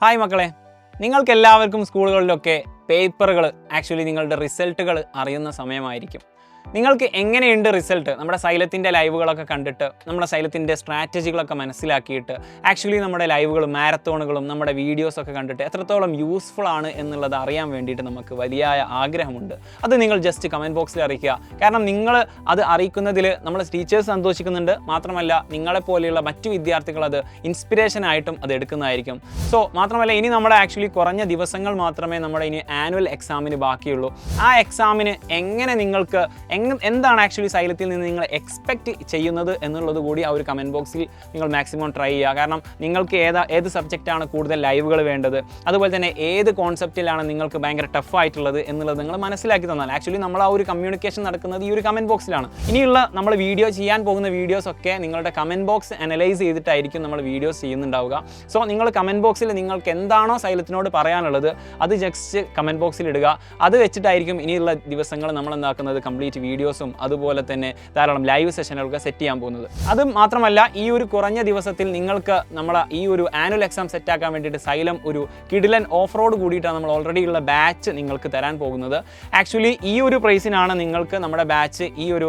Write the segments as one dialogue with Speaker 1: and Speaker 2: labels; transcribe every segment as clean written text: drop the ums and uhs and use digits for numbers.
Speaker 1: Hi മക്കളെ, നിങ്ങൾക്കെല്ലാവർക്കും സ്കൂളുകളിലൊക്കെ പേപ്പറുകൾ ആക്ച്വലി നിങ്ങളുടെ റിസൾട്ടുകൾ അറിയുന്ന സമയമായിരിക്കും. നിങ്ങൾക്ക് എങ്ങനെയുണ്ട് റിസൾട്ട്? നമ്മുടെ സൈലത്തിൻ്റെ ലൈവുകളൊക്കെ കണ്ടിട്ട് നമ്മുടെ സൈലത്തിൻ്റെ സ്ട്രാറ്റജികളൊക്കെ മനസ്സിലാക്കിയിട്ട് ആക്ച്വലി നമ്മുടെ ലൈവുകളും മാരത്തോണുകളും നമ്മുടെ വീഡിയോസൊക്കെ കണ്ടിട്ട് എത്രത്തോളം യൂസ്ഫുൾ ആണ് എന്നുള്ളത് അറിയാൻ വേണ്ടിയിട്ട് നമുക്ക് വലിയ ആഗ്രഹമുണ്ട്. അത് നിങ്ങൾ ജസ്റ്റ് കമൻറ്റ് ബോക്സിൽ അറിയിക്കുക. കാരണം നിങ്ങൾ അത് അറിയിക്കുന്നതിൽ നമ്മൾ ടീച്ചേഴ്സ് സന്തോഷിക്കുന്നുണ്ട്, മാത്രമല്ല നിങ്ങളെപ്പോലെയുള്ള മറ്റു വിദ്യാർത്ഥികൾ അത് ഇൻസ്പിറേഷനായിട്ടും അത് എടുക്കുന്നതായിരിക്കും. സോ മാത്രമല്ല ഇനി നമ്മുടെ ആക്ച്വലി കുറഞ്ഞ ദിവസങ്ങൾ മാത്രമേ നമ്മുടെ ഇനി ആനുവൽ എക്സാമിന് ബാക്കിയുള്ളൂ. ആ എക്സാമിന് എങ്ങനെ നിങ്ങൾക്ക് എന്താണ് ആക്ച്വലി സൈലത്തിൽ നിന്ന് നിങ്ങൾ എക്സ്പെക്റ്റ് ചെയ്യുന്നത് എന്നുള്ളത് കൂടി ആ ഒരു കമൻറ്റ് ബോക്സിൽ നിങ്ങൾ മാക്സിമം ട്രൈ ചെയ്യുക. കാരണം നിങ്ങൾക്ക് ഏത് സബ്ജക്റ്റാണ് കൂടുതൽ ലൈവുകൾ വേണ്ടത്, അതുപോലെ തന്നെ ഏത് കോൺസെപ്റ്റിലാണ് നിങ്ങൾക്ക് ഭയങ്കര ടഫായിട്ടുള്ളത് എന്നുള്ളത് നിങ്ങൾ മനസ്സിലാക്കി തന്നാൽ ആക്ച്വലി നമ്മൾ ആ ഒരു കമ്മ്യൂണിക്കേഷൻ നടക്കുന്നത് ഈ ഒരു കമൻറ്റ് ബോക്സിലാണ്. ഇനിയുള്ള നമ്മൾ വീഡിയോ ചെയ്യാൻ പോകുന്ന വീഡിയോസൊക്കെ നിങ്ങളുടെ കമൻറ്റ് ബോക്സ് അനലൈസ് ചെയ്തിട്ടായിരിക്കും നമ്മൾ വീഡിയോസ് ചെയ്യുന്നുണ്ടാവുക. സോ നിങ്ങൾ കമൻറ്റ് ബോക്സിൽ നിങ്ങൾക്ക് എന്താണോ സൈലത്തിനോട് പറയാനുള്ളത് അത് ജസ്റ്റ് കമൻറ്റ് ബോക്സിൽ ഇടുക. അത് വെച്ചിട്ടായിരിക്കും ഇനിയുള്ള ദിവസങ്ങൾ നമ്മൾ എന്താക്കുന്നത് കംപ്ലീറ്റ് വീഡിയോസും അതുപോലെ തന്നെ ധാരാളം ലൈവ് സെഷനുകളൊക്കെ സെറ്റ് ചെയ്യാൻ പോകുന്നത്. അത് മാത്രമല്ല ഈ ഒരു കുറഞ്ഞ ദിവസത്തിൽ നിങ്ങൾക്ക് നമ്മളെ ഈ ഒരു ആനുവൽ എക്സാം സെറ്റാക്കാൻ വേണ്ടിയിട്ട് സൈലം ഒരു കിഡിലൻ ഓഫ് റോഡ് കൂടിയിട്ടാണ് നമ്മൾ ഓൾറെഡി ഉള്ള ബാച്ച് നിങ്ങൾക്ക് തരാൻ പോകുന്നത്. ആക്ച്വലി ഈ ഒരു പ്രൈസിനാണ് നിങ്ങൾക്ക് നമ്മുടെ ബാച്ച് ഈ ഒരു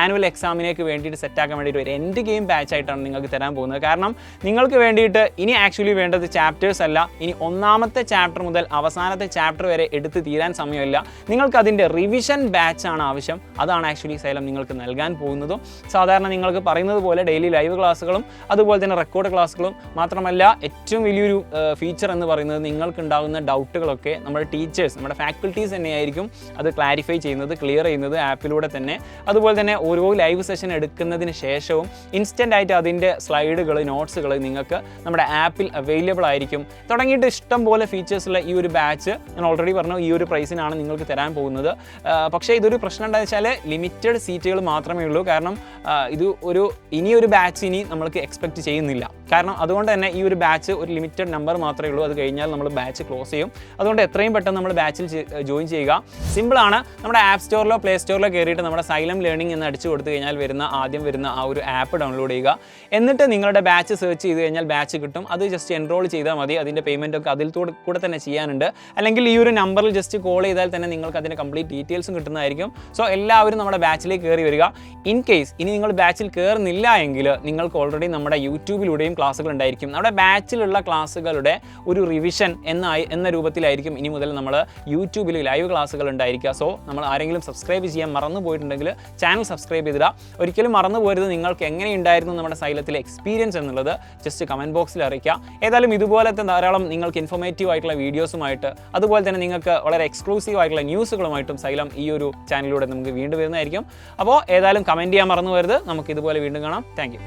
Speaker 1: ആനുവൽ എക്സാമിനേക്ക് വേണ്ടിയിട്ട് സെറ്റാക്കാൻ വേണ്ടിയിട്ട് ഒരു എൻഡ് ഗെയിം ബാച്ച് ആയിട്ടാണ് നിങ്ങൾക്ക് തരാൻ പോകുന്നത്. കാരണം നിങ്ങൾക്ക് വേണ്ടിയിട്ട് ഇനി ആക്ച്വലി വേണ്ടത് ചാപ്റ്റേഴ്സ് അല്ല, ഇനി ഒന്നാമത്തെ ചാപ്റ്റർ മുതൽ അവസാനത്തെ ചാപ്റ്റർ വരെ എടുത്ത് തീരാൻ സമയമില്ല. നിങ്ങൾക്ക് അതിൻ്റെ റിവിഷൻ ബാച്ചാണ് ആവശ്യം. അതാണ് ആക്ച്വലി സൈലം നിങ്ങൾക്ക് നൽകാൻ പോകുന്നതും. സാധാരണ നിങ്ങൾക്ക് പറയുന്നത് പോലെ ഡെയിലി ലൈവ് ക്ലാസ്സുകളും അതുപോലെ തന്നെ റെക്കോർഡ് ക്ലാസ്സുകളും മാത്രമല്ല ഏറ്റവും വലിയൊരു ഫീച്ചർ എന്ന് പറയുന്നത് നിങ്ങൾക്കുണ്ടാകുന്ന ഡൗട്ടുകളൊക്കെ നമ്മുടെ ടീച്ചേഴ്സ്, നമ്മുടെ ഫാക്കൽറ്റീസ് തന്നെയായിരിക്കും അത് ക്ലാരിഫൈ ചെയ്യുന്നത്, ക്ലിയർ ചെയ്യുന്നത് ആപ്പിലൂടെ തന്നെ. അതുപോലെ തന്നെ ഓരോ ലൈവ് സെഷൻ എടുക്കുന്നതിന് ശേഷവും ഇൻസ്റ്റൻ്റ് ആയിട്ട് അതിൻ്റെ സ്ലൈഡുകൾ, നോട്ട്സുകൾ നിങ്ങൾക്ക് നമ്മുടെ ആപ്പിൽ അവൈലബിൾ ആയിരിക്കും. തുടങ്ങിയിട്ട് ഇഷ്ടം പോലെ ഫീച്ചേഴ്സുള്ള ഈ ഒരു ബാച്ച് ഞാൻ ഓൾറെഡി പറഞ്ഞു ഈ ഒരു പ്രൈസിനാണ് നിങ്ങൾക്ക് തരാൻ പോകുന്നത്. പക്ഷേ ഇതൊരു പ്രശ്നം എന്താണെന്ന് വെച്ചാൽ ലിമിറ്റഡ് സീറ്റുകൾ മാത്രമേ ഉള്ളൂ. കാരണം ഇത് ഇനിയൊരു ബാച്ച് ഇനി നമ്മൾക്ക് എക്സ്പെക്റ്റ് ചെയ്യുന്നില്ല. കാരണം അതുകൊണ്ട് തന്നെ ഈ ഒരു ബാച്ച് ഒരു ലിമിറ്റഡ് നമ്പർ മാത്രമേ ഉള്ളൂ. അത് കഴിഞ്ഞാൽ നമ്മൾ ബാച്ച് ക്ലോസ് ചെയ്യും. അതുകൊണ്ട് എത്രയും പെട്ടെന്ന് നമ്മൾ ബാച്ചിൽ ജോയിൻ ചെയ്യുക. സിമ്പിളാണ്. നമ്മുടെ ആപ്പ് സ്റ്റോറിലോ പ്ലേ സ്റ്റോറിലോ കയറിയിട്ട് നമ്മുടെ സൈലം ലേണിംഗ് എന്ന് അടിച്ചു കൊടുത്തു കഴിഞ്ഞാൽ ആദ്യം വരുന്ന ആ ഒരു ആപ്പ് ഡൗൺലോഡ് ചെയ്യുക. എന്നിട്ട് നിങ്ങളുടെ ബാച്ച് സെർച്ച് ചെയ്ത് കഴിഞ്ഞാൽ ബാച്ച് കിട്ടും. അത് ജസ്റ്റ് എൻറോൾ ചെയ്താൽ മതി. അതിൻ്റെ പേയ്മെൻ്റ് ഒക്കെ അതിൽ കൂടെ തന്നെ ചെയ്യാനുണ്ട്. അല്ലെങ്കിൽ ഈ ഒരു നമ്പറിൽ ജസ്റ്റ് കോൾ ചെയ്താൽ തന്നെ നിങ്ങൾക്ക് അതിൻ്റെ കംപ്ലീറ്റ് ഡീറ്റെയിൽസും കിട്ടുന്നതായിരിക്കും. സോ എല്ലാവരും നമ്മുടെ ബാച്ചിലേക്ക് കയറി വരിക. ഇൻ കേസ് ഇനി നിങ്ങൾ ബാച്ചിൽ കയറുന്നില്ല എങ്കിൽ നിങ്ങൾക്ക് ഓൾറെഡി നമ്മുടെ യൂട്യൂബിലൂടെയും ക്ലാസ്സുകൾ ഉണ്ടായിരിക്കും. നമ്മുടെ ബാച്ചിലുള്ള ക്ലാസ്സുകളുടെ ഒരു റിവിഷൻ എന്ന രൂപത്തിലായിരിക്കും ഇനി മുതൽ നമ്മൾ യൂട്യൂബിൽ ലൈവ് ക്ലാസ്സുകൾ ഉണ്ടായിരിക്കുക. സോ നമ്മൾ ആരെങ്കിലും സബ്സ്ക്രൈബ് ചെയ്യാൻ മറന്നു പോയിട്ടുണ്ടെങ്കിൽ ചാനൽ സബ്സ്ക്രൈബ് ചെയ്തിടുക. ഒരിക്കലും മറന്നു പോരുത്. നിങ്ങൾക്ക് എങ്ങനെയുണ്ടായിരുന്നു നമ്മുടെ സൈലത്തിലെ എക്സ്പീരിയൻസ് എന്നുള്ളത് ജസ്റ്റ് കമൻറ്റ് ബോക്സിൽ അറിയിക്കുക. ഏതായാലും ഇതുപോലത്തെ ധാരാളം നിങ്ങൾക്ക് ഇൻഫോർമേറ്റീവ് ആയിട്ടുള്ള വീഡിയോസുമായിട്ട് അതുപോലെ തന്നെ നിങ്ങൾക്ക് വളരെ എക്സ്ക്ലൂസീവ് ആയിട്ടുള്ള ന്യൂസുകളുമായിട്ടും സൈലം ഈ ഒരു ചാനലിലൂടെ നമുക്ക് വീണ്ടും വരുന്നതായിരിക്കും. അപ്പോൾ ഏതായാലും കമൻറ്റ് ചെയ്യാൻ മറന്നു വരുത്. നമുക്ക് ഇതുപോലെ വീണ്ടും കാണാം. Thank you.